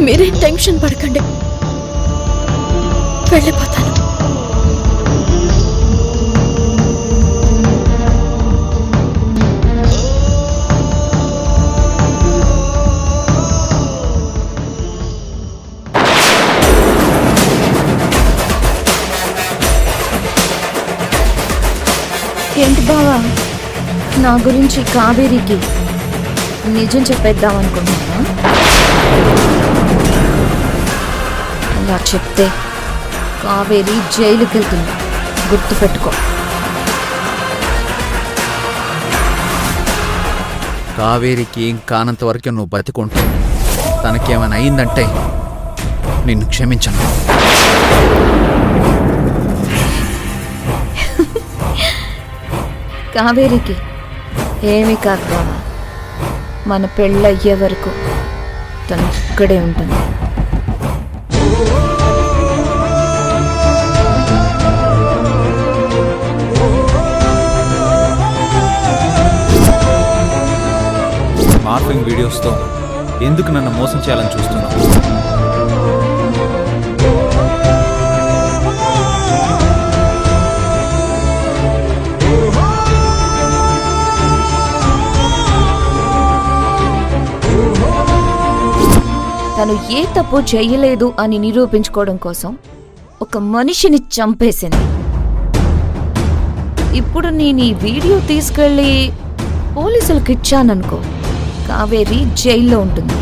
మీరేం టెన్షన్ పడకండి, వెళ్ళిపోతాను. ఏంటి బావా, నా గురించి కావేరికి నిజం చెప్పేద్దాం అనుకుంటున్నా? అలా చెప్తే కావేరి జైలుకి వెళ్తుంది, గుర్తుపెట్టుకో. కావేరికి ఏం కానంత వరకు నువ్వు బతికుంటూ తనకేమైనా అయిందంటే నిన్ను క్షమించను. కావేరికి ఏమీ కాదు బావా, మన పెళ్ళయ్యే వరకు తను ఇక్కడే ఉంటుంది. మార్ఫింగ్ వీడియోస్తో ఎందుకు నన్ను మోసం చేయాలని చూస్తున్నావు? తను ఏ తప్పు చెయ్యలేదు అని నిరూపించుకోవడం కోసం ఒక మనిషిని చంపేసింది. ఇప్పుడు నేను ఈ వీడియో తీసుకెళ్ళి పోలీసులకు ఇచ్చాననుకో, కావేరి జైల్లో ఉంటుంది.